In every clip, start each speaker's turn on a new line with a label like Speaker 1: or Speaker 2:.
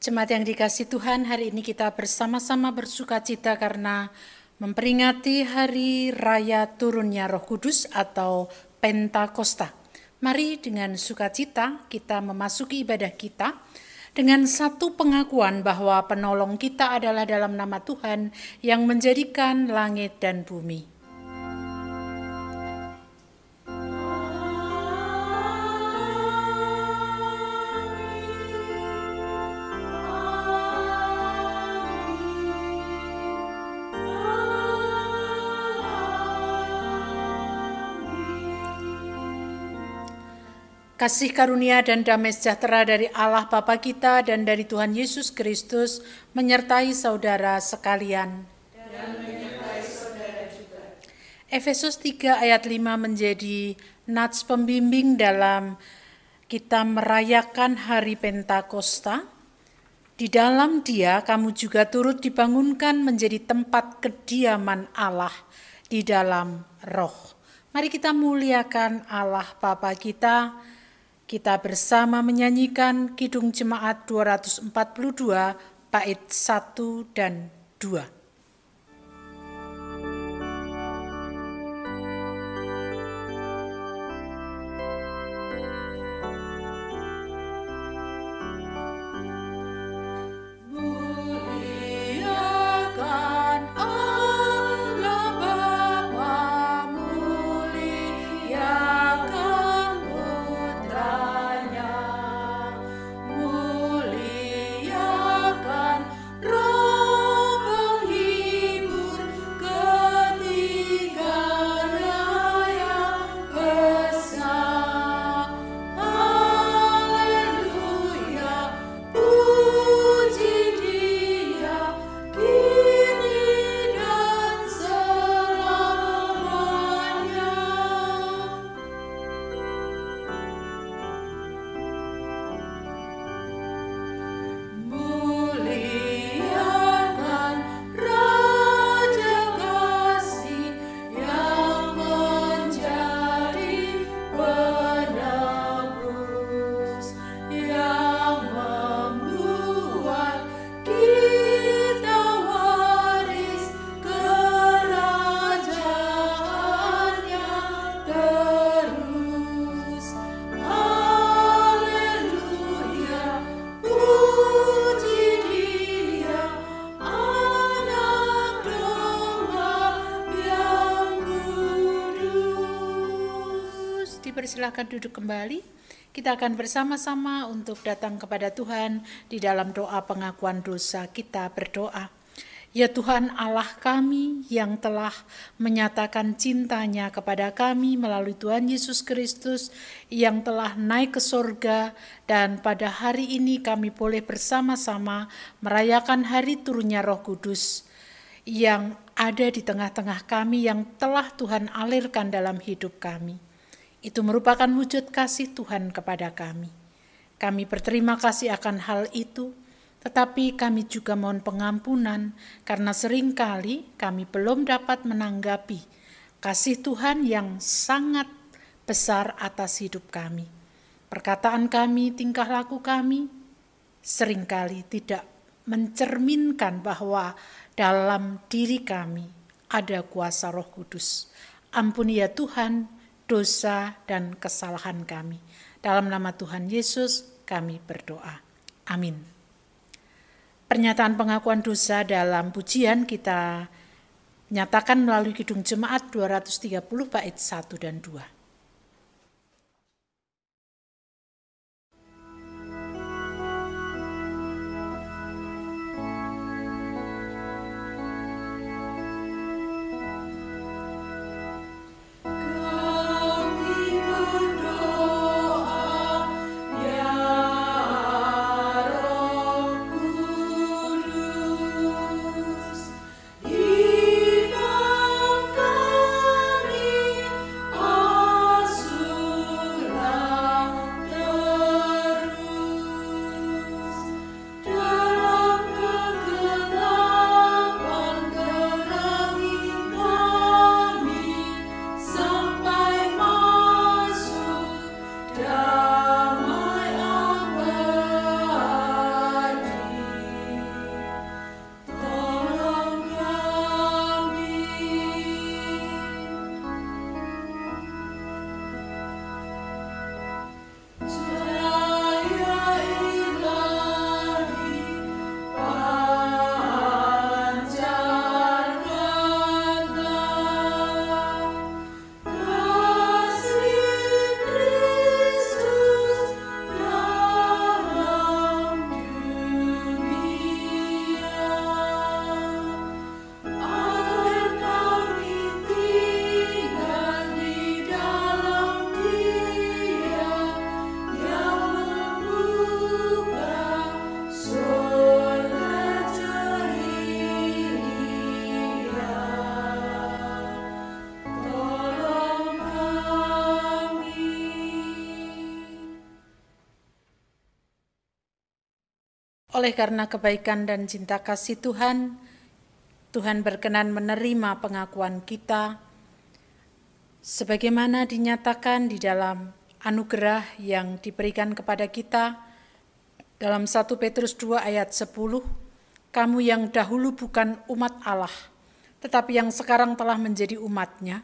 Speaker 1: Jemaat yang dikasihi Tuhan, hari ini kita bersama-sama bersukacita karena memperingati hari raya turunnya Roh Kudus atau Pentakosta. Mari dengan sukacita kita memasuki ibadah kita dengan satu pengakuan bahwa penolong kita adalah dalam nama Tuhan yang menjadikan langit dan bumi. Kasih karunia dan damai sejahtera dari Allah Bapa kita dan dari Tuhan Yesus Kristus menyertai saudara sekalian. Dan menyertai saudara juga. Efesus 3 ayat 5 menjadi nats pembimbing dalam kita merayakan hari Pentakosta. Di dalam Dia kamu juga turut dibangunkan menjadi tempat kediaman Allah di dalam Roh. Mari kita muliakan Allah Bapa kita. Kita bersama menyanyikan Kidung Jemaat 242 bait 1 dan 2. Silakan duduk kembali. Kita akan bersama-sama untuk datang kepada Tuhan di dalam doa pengakuan dosa. Kita berdoa. Ya Tuhan Allah kami yang telah menyatakan cintanya kepada kami melalui Tuhan Yesus Kristus yang telah naik ke sorga, dan pada hari ini kami boleh bersama-sama merayakan hari turunnya Roh Kudus yang ada di tengah-tengah kami yang telah Tuhan alirkan dalam hidup kami. Itu merupakan wujud kasih Tuhan kepada kami. Kami berterima kasih akan hal itu, tetapi kami juga mohon pengampunan karena seringkali kami belum dapat menanggapi kasih Tuhan yang sangat besar atas hidup kami. Perkataan kami, tingkah laku kami seringkali tidak mencerminkan bahwa dalam diri kami ada kuasa Roh Kudus. Ampuni ya Tuhan dosa dan kesalahan kami. Dalam nama Tuhan Yesus kami berdoa. Amin. Pernyataan pengakuan dosa dalam pujian kita nyatakan melalui Kidung Jemaat 230 bait 1 dan 2.
Speaker 2: Kami
Speaker 1: Oleh karena kebaikan dan cinta kasih Tuhan, Tuhan berkenan menerima pengakuan kita sebagaimana dinyatakan di dalam anugerah yang diberikan kepada kita dalam 1 Petrus 2 ayat 10, kamu yang dahulu bukan umat Allah, tetapi yang sekarang telah menjadi umat-Nya,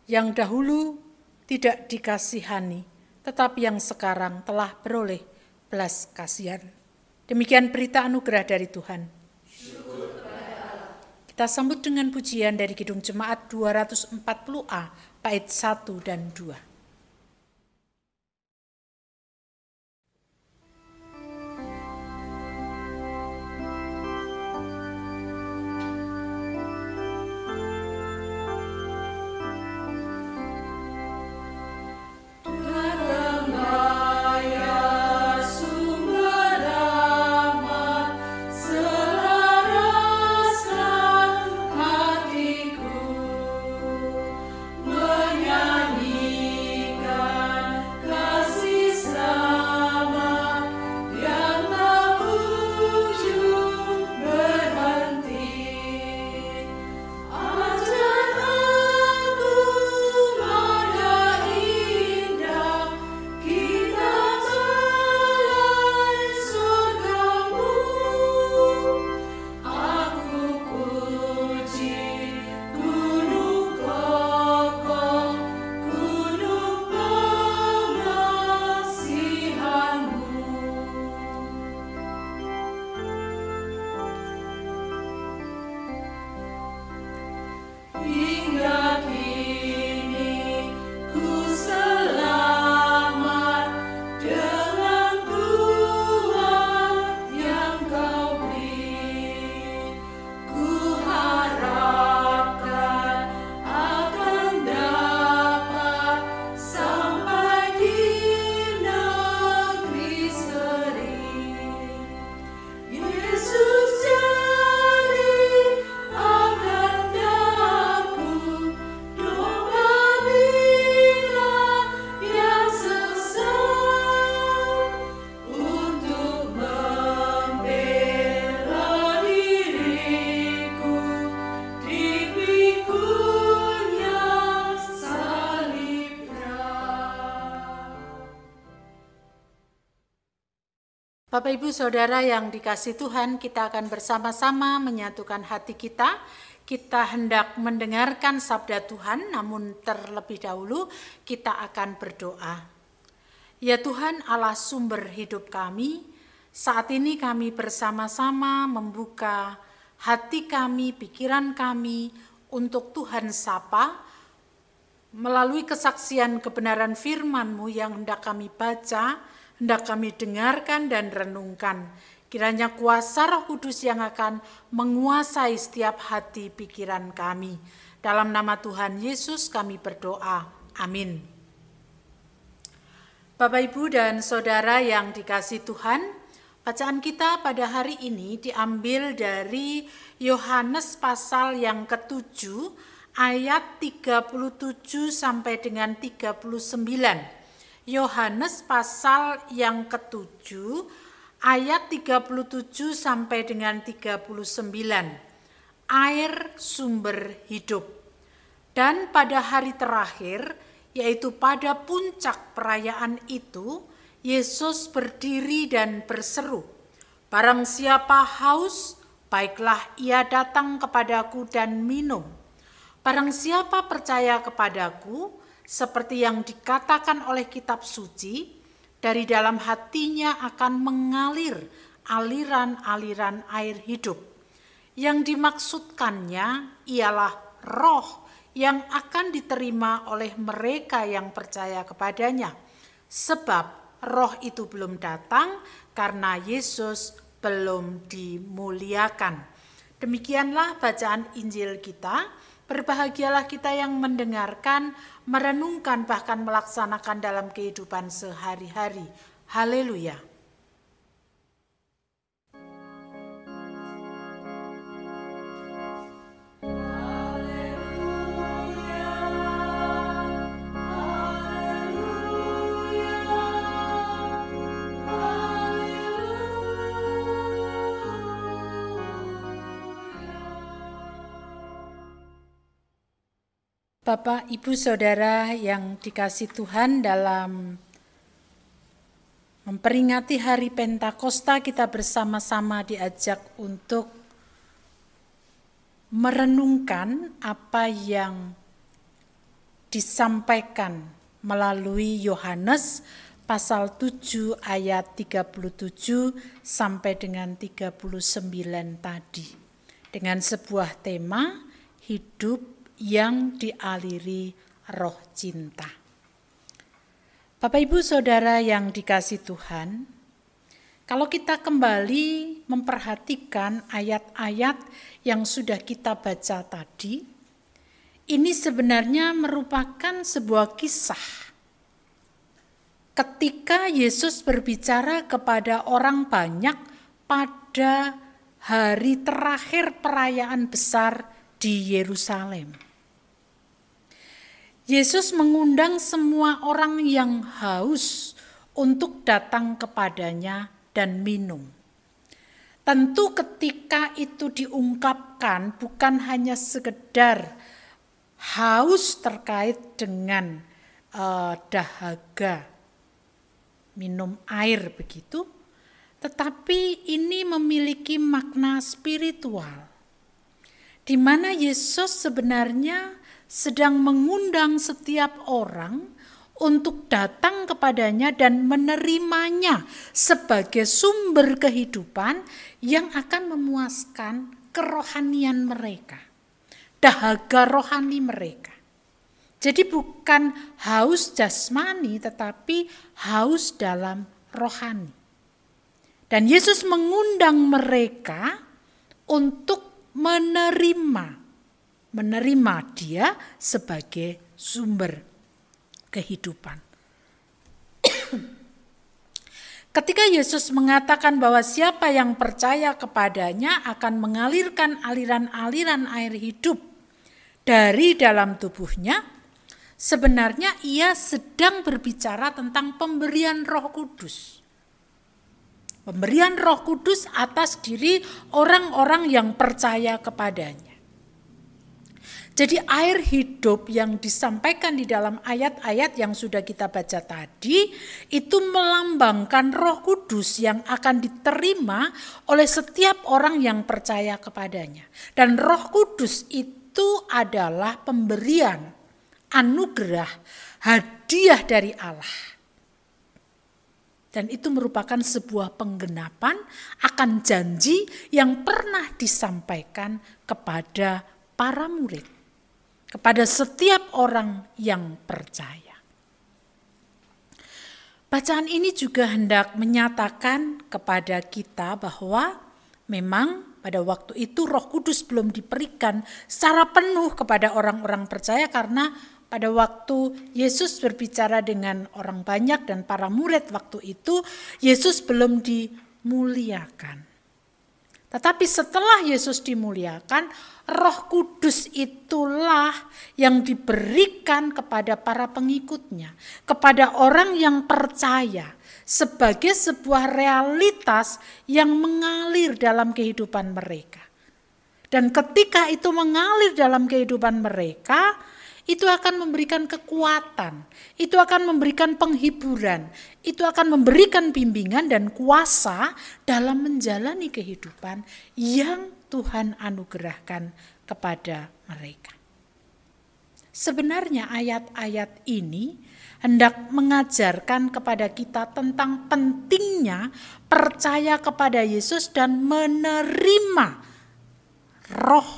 Speaker 1: yang dahulu tidak dikasihani, tetapi yang sekarang telah beroleh belas kasihan. Demikian berita anugerah dari Tuhan. Kita sambut dengan pujian dari Kidung Jemaat 240A, bait 1 dan 2. Bapak Ibu Saudara yang dikasihi Tuhan, kita akan bersama-sama menyatukan hati kita. Kita hendak mendengarkan sabda Tuhan, namun terlebih dahulu kita akan berdoa. Ya Tuhan Allah sumber hidup kami, saat ini kami bersama-sama membuka hati kami, pikiran kami untuk Tuhan sapa, melalui kesaksian kebenaran firman-Mu yang hendak kami baca, hendak kami dengarkan dan renungkan. Kiranya kuasa Roh Kudus yang akan menguasai setiap hati pikiran kami. Dalam nama Tuhan Yesus kami berdoa. Amin. Bapak, Ibu, dan Saudara yang dikasihi Tuhan, bacaan kita pada hari ini diambil dari Yohanes pasal yang ke-7, ayat 37 sampai dengan 39. Yohanes pasal yang ke-7 ayat 37 sampai dengan 39. Air sumber hidup. Dan pada hari terakhir, yaitu pada puncak perayaan itu, Yesus berdiri dan berseru, "Barang siapa haus, baiklah ia datang kepadaku dan minum. Barang siapa percaya kepadaku, seperti yang dikatakan oleh kitab suci, dari dalam hatinya akan mengalir aliran-aliran air hidup." Yang dimaksudkannya ialah roh yang akan diterima oleh mereka yang percaya kepadanya. Sebab roh itu belum datang karena Yesus belum dimuliakan. Demikianlah bacaan Injil kita. Berbahagialah kita yang mendengarkan, merenungkan, bahkan melaksanakan dalam kehidupan sehari-hari. Haleluya. Bapak, Ibu, Saudara yang dikasih Tuhan, dalam memperingati hari Pentakosta kita bersama-sama diajak untuk merenungkan apa yang disampaikan melalui Yohanes pasal 7 ayat 37 sampai dengan 39 tadi, dengan sebuah tema hidup yang dialiri roh cinta. Bapak, Ibu, Saudara yang dikasih Tuhan, kalau kita kembali memperhatikan ayat-ayat yang sudah kita baca tadi, ini sebenarnya merupakan sebuah kisah ketika Yesus berbicara kepada orang banyak pada hari terakhir perayaan besar di Yerusalem. Yesus mengundang semua orang yang haus untuk datang kepadanya dan minum. Tentu ketika itu diungkapkan bukan hanya sekedar haus terkait dengan dahaga minum air begitu, tetapi ini memiliki makna spiritual, di mana Yesus sebenarnya sedang mengundang setiap orang untuk datang kepadanya dan menerimanya sebagai sumber kehidupan yang akan memuaskan kerohanian mereka, dahaga rohani mereka. Jadi bukan haus jasmani tetapi haus dalam rohani. Dan Yesus mengundang mereka untuk menerima dia sebagai sumber kehidupan. Ketika Yesus mengatakan bahwa siapa yang percaya kepadanya akan mengalirkan aliran-aliran air hidup dari dalam tubuhnya, sebenarnya ia sedang berbicara tentang pemberian Roh Kudus. Pemberian Roh Kudus atas diri orang-orang yang percaya kepadanya. Jadi air hidup yang disampaikan di dalam ayat-ayat yang sudah kita baca tadi itu melambangkan Roh Kudus yang akan diterima oleh setiap orang yang percaya kepadanya. Dan Roh Kudus itu adalah pemberian, anugerah, hadiah dari Allah. Dan itu merupakan sebuah penggenapan akan janji yang pernah disampaikan kepada para murid, kepada setiap orang yang percaya. Bacaan ini juga hendak menyatakan kepada kita bahwa memang pada waktu itu Roh Kudus belum diberikan secara penuh kepada orang-orang percaya, karena pada waktu Yesus berbicara dengan orang banyak dan para murid waktu itu, Yesus belum dimuliakan. Tetapi setelah Yesus dimuliakan, Roh Kudus itulah yang diberikan kepada para pengikutnya, kepada orang yang percaya, sebagai sebuah realitas yang mengalir dalam kehidupan mereka. Dan ketika itu mengalir dalam kehidupan mereka, itu akan memberikan kekuatan, itu akan memberikan penghiburan, itu akan memberikan bimbingan dan kuasa dalam menjalani kehidupan yang Tuhan anugerahkan kepada mereka. Sebenarnya ayat-ayat ini hendak mengajarkan kepada kita tentang pentingnya percaya kepada Yesus dan menerima Roh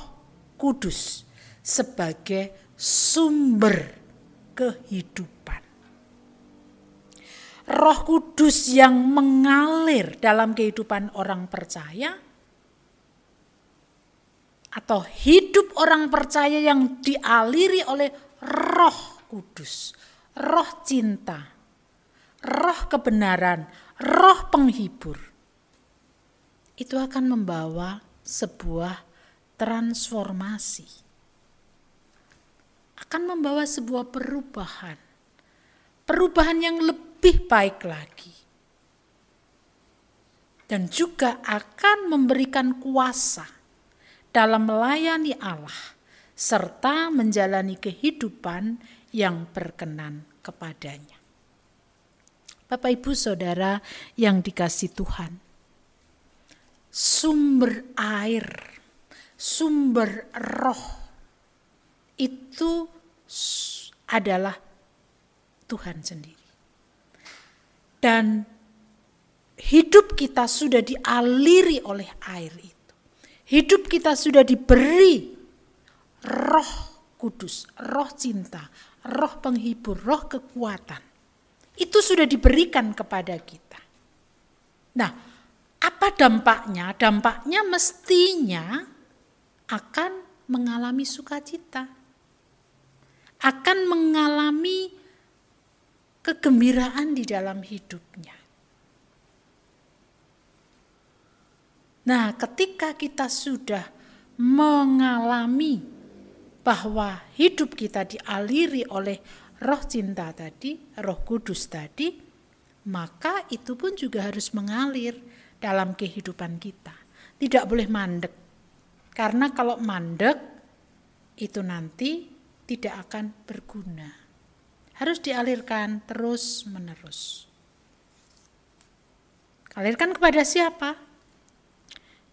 Speaker 1: Kudus sebagai sumber kehidupan. Roh Kudus yang mengalir dalam kehidupan orang percaya, atau hidup orang percaya yang dialiri oleh Roh Kudus, Roh cinta, Roh kebenaran, Roh penghibur, itu akan membawa sebuah transformasi, akan membawa sebuah perubahan yang lebih baik lagi, dan juga akan memberikan kuasa dalam melayani Allah serta menjalani kehidupan yang berkenan kepadanya. Bapak, Ibu, Saudara yang dikasihi Tuhan, sumber air, sumber roh itu adalah Tuhan sendiri. Dan hidup kita sudah dialiri oleh air itu. Hidup kita sudah diberi Roh Kudus, roh cinta, roh penghibur, roh kekuatan. Itu sudah diberikan kepada kita. Nah, apa dampaknya? Dampaknya mestinya akan mengalami sukacita. Akan mengalami kegembiraan di dalam hidupnya. Nah, ketika kita sudah mengalami bahwa hidup kita dialiri oleh roh cinta tadi, roh kudus tadi, maka itu pun juga harus mengalir dalam kehidupan kita. Tidak boleh mandek. Karena kalau mandek, itu nanti tidak akan berguna. Harus dialirkan terus-menerus. Alirkan kepada siapa?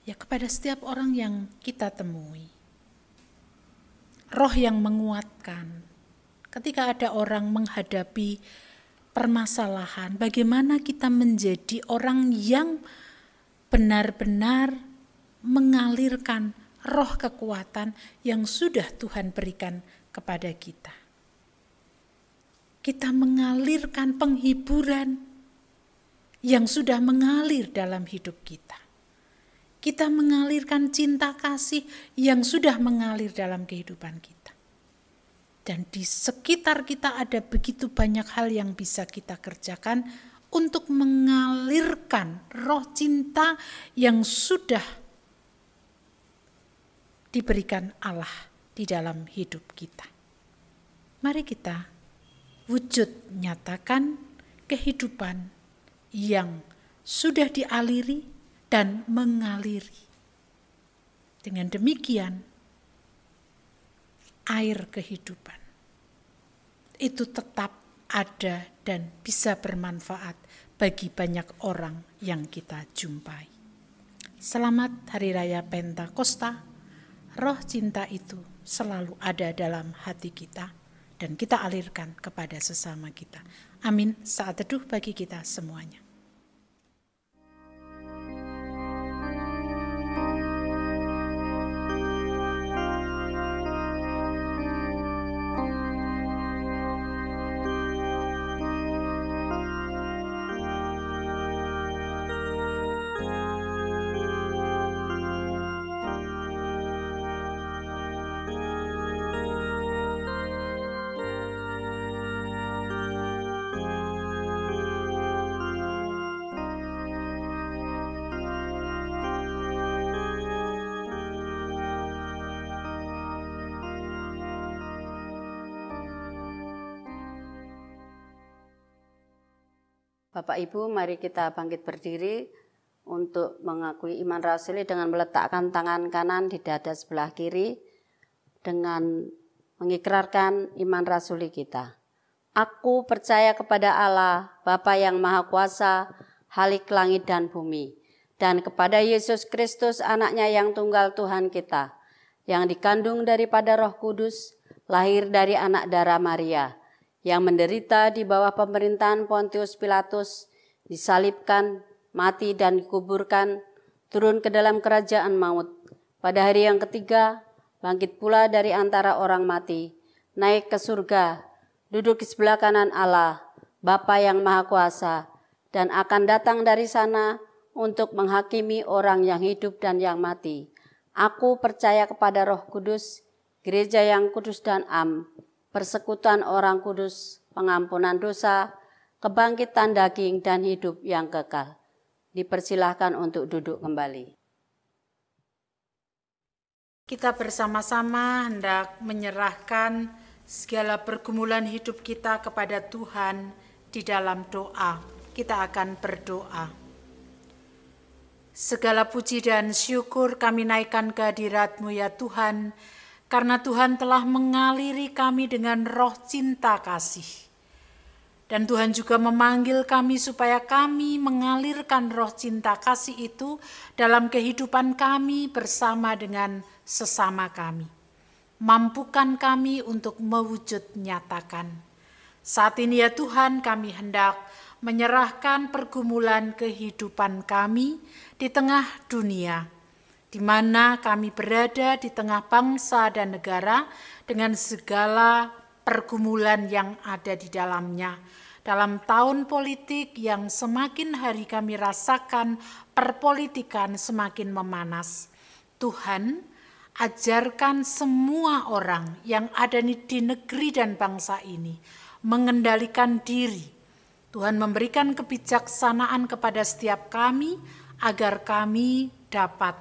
Speaker 1: Ya, kepada setiap orang yang kita temui. Roh yang menguatkan. Ketika ada orang menghadapi permasalahan, bagaimana kita menjadi orang yang benar-benar mengalirkan roh kekuatan yang sudah Tuhan berikan kepada kita. Kita mengalirkan penghiburan yang sudah mengalir dalam hidup kita. Kita mengalirkan cinta kasih yang sudah mengalir dalam kehidupan kita. Dan di sekitar kita ada begitu banyak hal yang bisa kita kerjakan untuk mengalirkan roh cinta yang sudah diberikan Allah di dalam hidup kita. Mari kita wujud nyatakan kehidupan yang sudah dialiri dan mengaliri. Dengan demikian, air kehidupan itu tetap ada dan bisa bermanfaat bagi banyak orang yang kita jumpai. Selamat Hari Raya Pentakosta. Roh cinta itu selalu ada dalam hati kita dan kita alirkan kepada sesama kita. Amin. Saat teduh bagi kita semuanya.
Speaker 2: Bapak Ibu, mari kita bangkit berdiri untuk mengakui iman rasuli dengan meletakkan tangan kanan di dada sebelah kiri dengan mengikrarkan iman rasuli kita. Aku percaya kepada Allah, Bapa yang Maha Kuasa, Khalik langit dan bumi, dan kepada Yesus Kristus anaknya yang tunggal Tuhan kita, yang dikandung daripada Roh Kudus, lahir dari anak darah Maria, yang menderita di bawah pemerintahan Pontius Pilatus, disalibkan, mati dan dikuburkan, turun ke dalam kerajaan maut. Pada hari yang ketiga, bangkit pula dari antara orang mati, naik ke surga, duduk di sebelah kanan Allah, Bapa yang Maha Kuasa, dan akan datang dari sana untuk menghakimi orang yang hidup dan yang mati. Aku percaya kepada Roh Kudus, gereja yang kudus dan am, persekutuan orang kudus, pengampunan dosa, kebangkitan daging dan hidup yang kekal. Dipersilahkan untuk duduk kembali.
Speaker 1: Kita bersama-sama hendak menyerahkan segala pergumulan hidup kita kepada Tuhan di dalam doa. Kita akan berdoa. Segala puji dan syukur kami naikkan kehadirat-Mu ya Tuhan, karena Tuhan telah mengaliri kami dengan roh cinta kasih. Dan Tuhan juga memanggil kami supaya kami mengalirkan roh cinta kasih itu dalam kehidupan kami bersama dengan sesama kami. Mampukan kami untuk mewujud nyatakan. Saat ini ya Tuhan, kami hendak menyerahkan pergumulan kehidupan kami di tengah dunia, di mana kami berada di tengah bangsa dan negara dengan segala pergumulan yang ada di dalamnya. Dalam tahun politik yang semakin hari kami rasakan perpolitikan semakin memanas. Tuhan, ajarkan semua orang yang ada di negeri dan bangsa ini mengendalikan diri. Tuhan memberikan kebijaksanaan kepada setiap kami agar kami dapat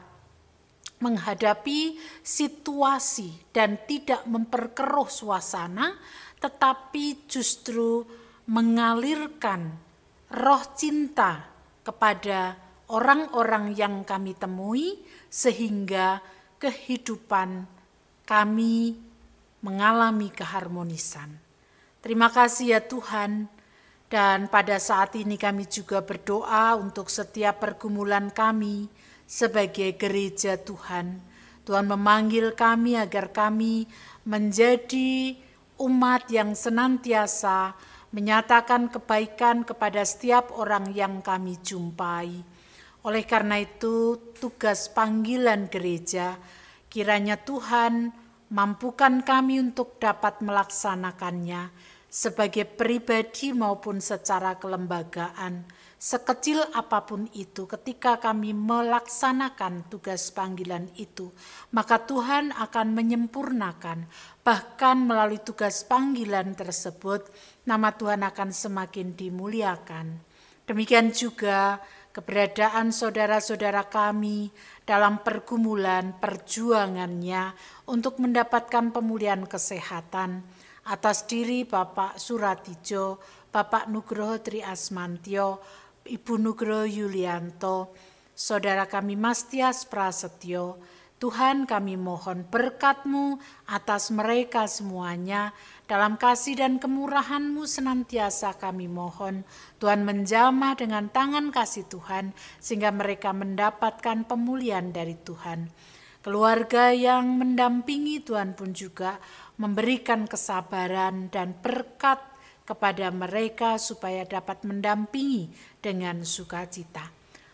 Speaker 1: menghadapi situasi dan tidak memperkeruh suasana, tetapi justru mengalirkan roh cinta kepada orang-orang yang kami temui sehingga kehidupan kami mengalami keharmonisan. Terima kasih ya Tuhan, dan pada saat ini kami juga berdoa untuk setiap pergumulan kami sebagai gereja Tuhan. Tuhan memanggil kami agar kami menjadi umat yang senantiasa menyatakan kebaikan kepada setiap orang yang kami jumpai. Oleh karena itu, tugas panggilan gereja, kiranya Tuhan mampukan kami untuk dapat melaksanakannya sebagai pribadi maupun secara kelembagaan, sekecil apapun itu. Ketika kami melaksanakan tugas panggilan itu, maka Tuhan akan menyempurnakan. Bahkan melalui tugas panggilan tersebut, nama Tuhan akan semakin dimuliakan. Demikian juga keberadaan saudara-saudara kami dalam pergumulan perjuangannya untuk mendapatkan pemulihan kesehatan atas diri Bapak Suratijo, Bapak Nugroho Tri Asmantio, Ibu Nugroho Yulianto, saudara kami Mastias Prasetyo. Tuhan, kami mohon berkat-Mu atas mereka semuanya. Dalam kasih dan kemurahan-Mu senantiasa kami mohon. Tuhan menjamah dengan tangan kasih Tuhan sehingga mereka mendapatkan pemulihan dari Tuhan. Keluarga yang mendampingi Tuhan pun juga memberikan kesabaran dan berkat kepada mereka supaya dapat mendampingi dengan sukacita.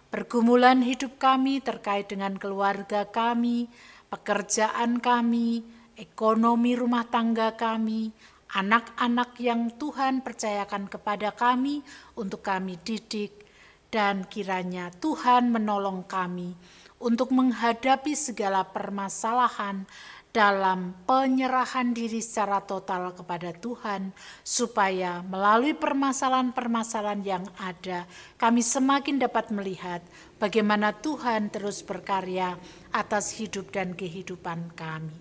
Speaker 1: Pergumulan hidup kami terkait dengan keluarga kami, pekerjaan kami, ekonomi rumah tangga kami, anak-anak yang Tuhan percayakan kepada kami untuk kami didik, dan kiranya Tuhan menolong kami untuk menghadapi segala permasalahan dalam penyerahan diri secara total kepada Tuhan, supaya melalui permasalahan-permasalahan yang ada, kami semakin dapat melihat bagaimana Tuhan terus berkarya atas hidup dan kehidupan kami.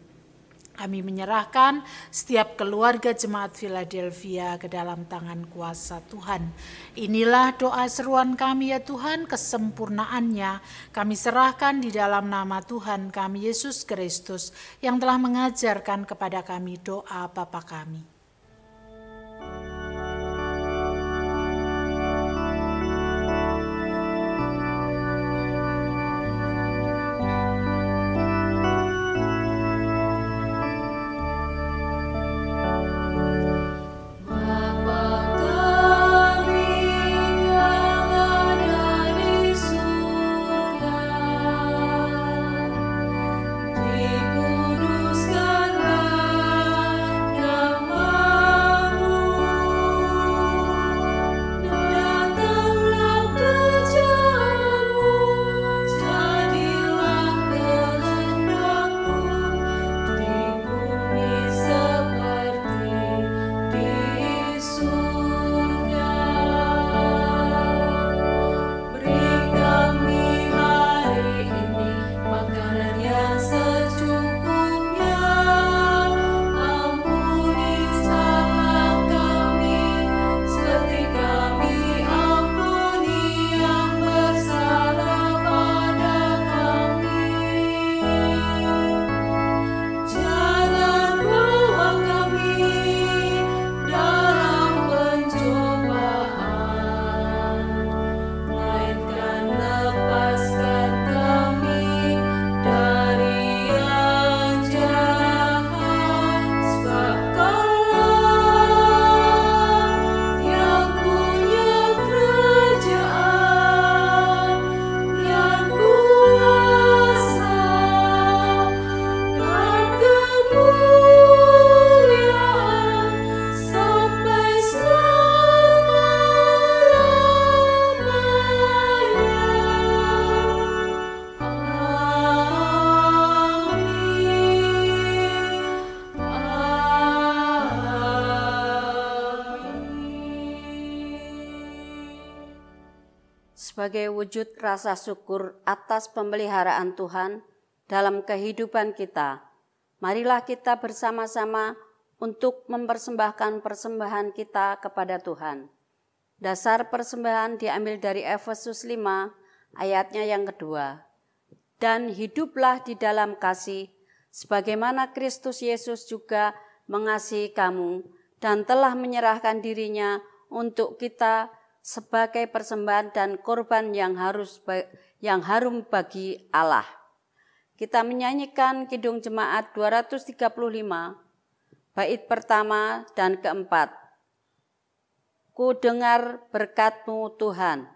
Speaker 1: Kami menyerahkan setiap keluarga jemaat Philadelphia ke dalam tangan kuasa Tuhan. Inilah doa seruan kami ya Tuhan, kesempurnaannya kami serahkan di dalam nama Tuhan kami Yesus Kristus yang telah mengajarkan kepada kami doa Bapa kami.
Speaker 3: Dikuduskanlah nama
Speaker 2: sebagai wujud rasa syukur atas pemeliharaan Tuhan dalam kehidupan kita. Marilah kita bersama-sama untuk mempersembahkan persembahan kita kepada Tuhan. Dasar persembahan diambil dari Efesus 5 ayatnya yang kedua. Dan hiduplah di dalam kasih, sebagaimana Kristus Yesus juga mengasihi kamu dan telah menyerahkan dirinya untuk kita sebagai persembahan dan korban yang harum bagi Allah. Kita menyanyikan Kidung Jemaat 235, bait pertama dan keempat. Ku dengar berkat-Mu Tuhan.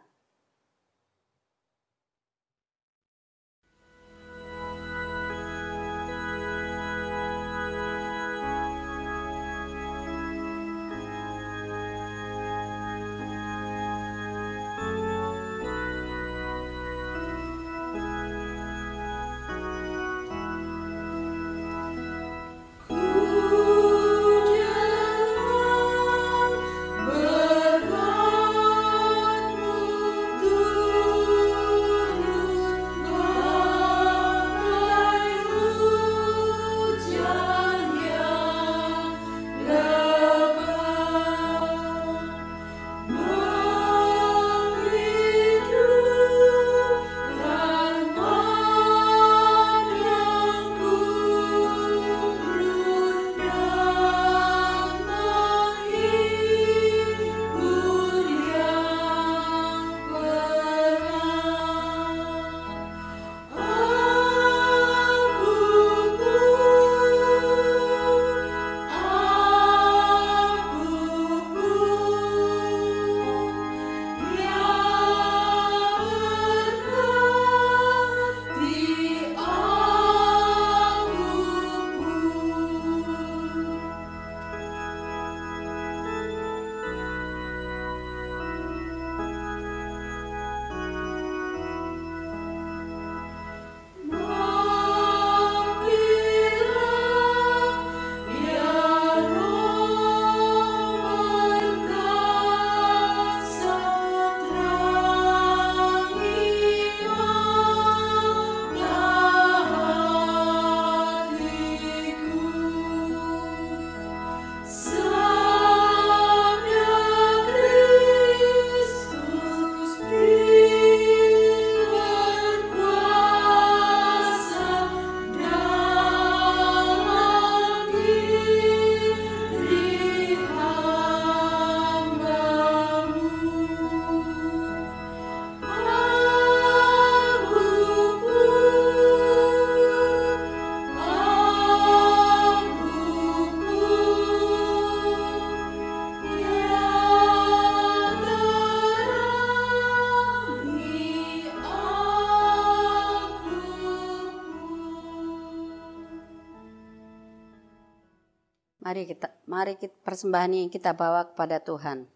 Speaker 2: Mari kita persembahan yang kita bawa kepada Tuhan.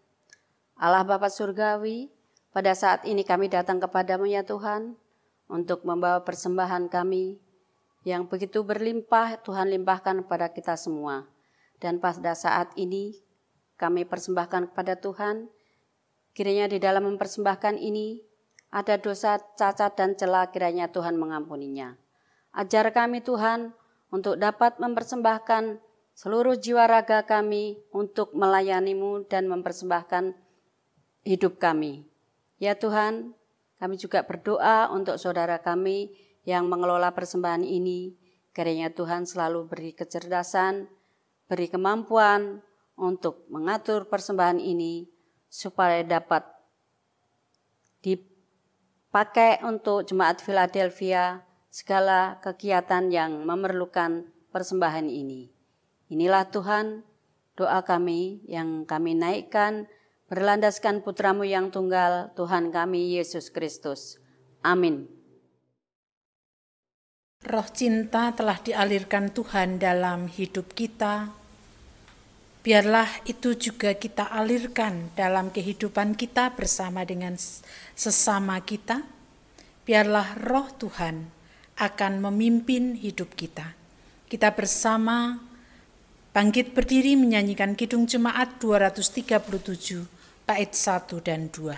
Speaker 2: Allah Bapa Surgawi, pada saat ini kami datang kepadamu ya Tuhan, untuk membawa persembahan kami yang begitu berlimpah, Tuhan limpahkan kepada kita semua. Dan pada saat ini kami persembahkan kepada Tuhan, kiranya di dalam mempersembahkan ini ada dosa, cacat dan celah, kiranya Tuhan mengampuninya. Ajar kami Tuhan untuk dapat mempersembahkan seluruh jiwa raga kami untuk melayani-Mu dan mempersembahkan hidup kami. Ya Tuhan, kami juga berdoa untuk saudara kami yang mengelola persembahan ini. Kiranya Tuhan selalu beri kecerdasan, beri kemampuan untuk mengatur persembahan ini supaya dapat dipakai untuk jemaat Philadelphia segala kegiatan yang memerlukan persembahan ini. Inilah Tuhan, doa kami yang kami naikkan berlandaskan Putra-Mu yang tunggal, Tuhan kami Yesus Kristus. Amin.
Speaker 1: Roh cinta telah dialirkan Tuhan dalam hidup kita. Biarlah itu juga kita alirkan dalam kehidupan kita bersama dengan sesama kita. Biarlah roh Tuhan akan memimpin hidup kita. Kita bersama bangkit berdiri menyanyikan Kidung Jemaat 237, bait 1 dan 2.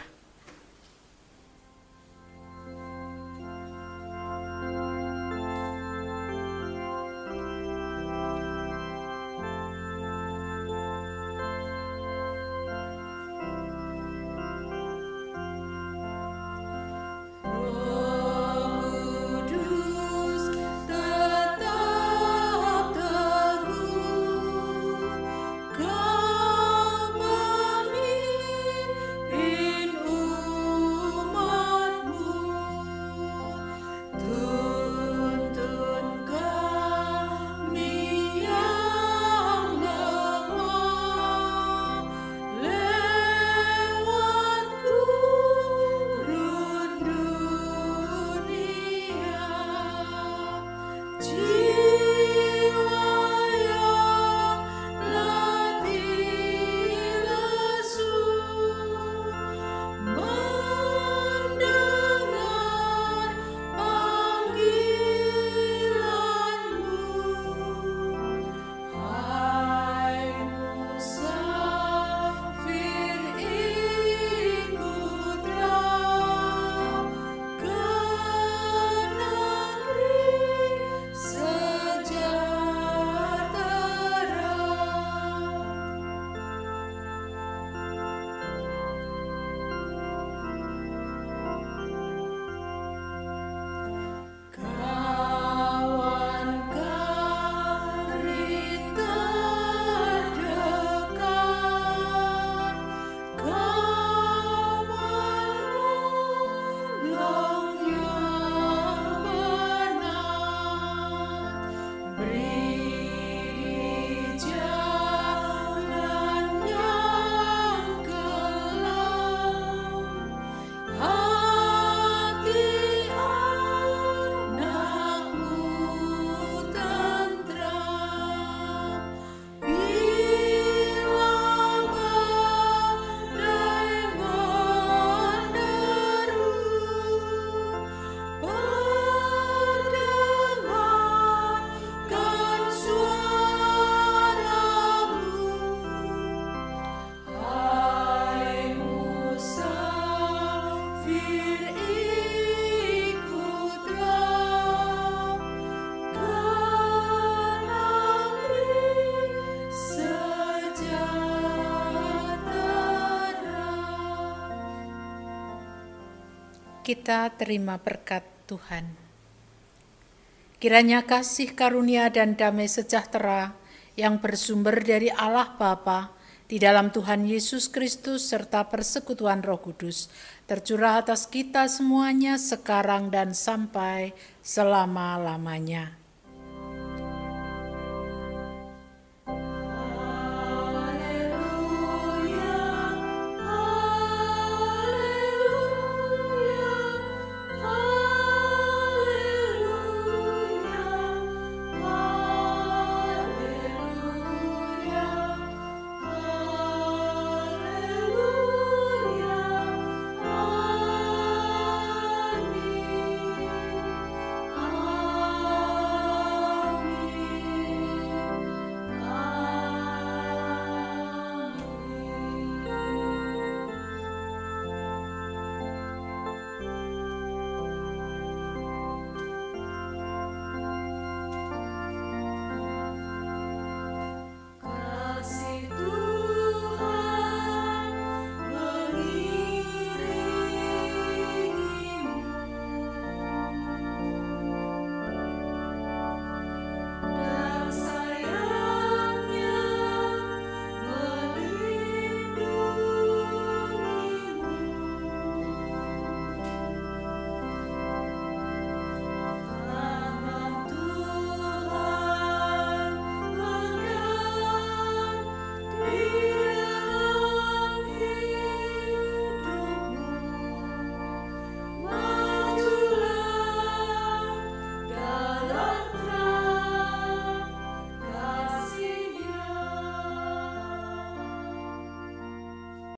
Speaker 1: kita terima berkat Tuhan. Kiranya kasih karunia dan damai sejahtera yang bersumber dari Allah Bapa di dalam Tuhan Yesus Kristus serta persekutuan Roh Kudus tercurah atas kita semuanya sekarang dan sampai selama-lamanya.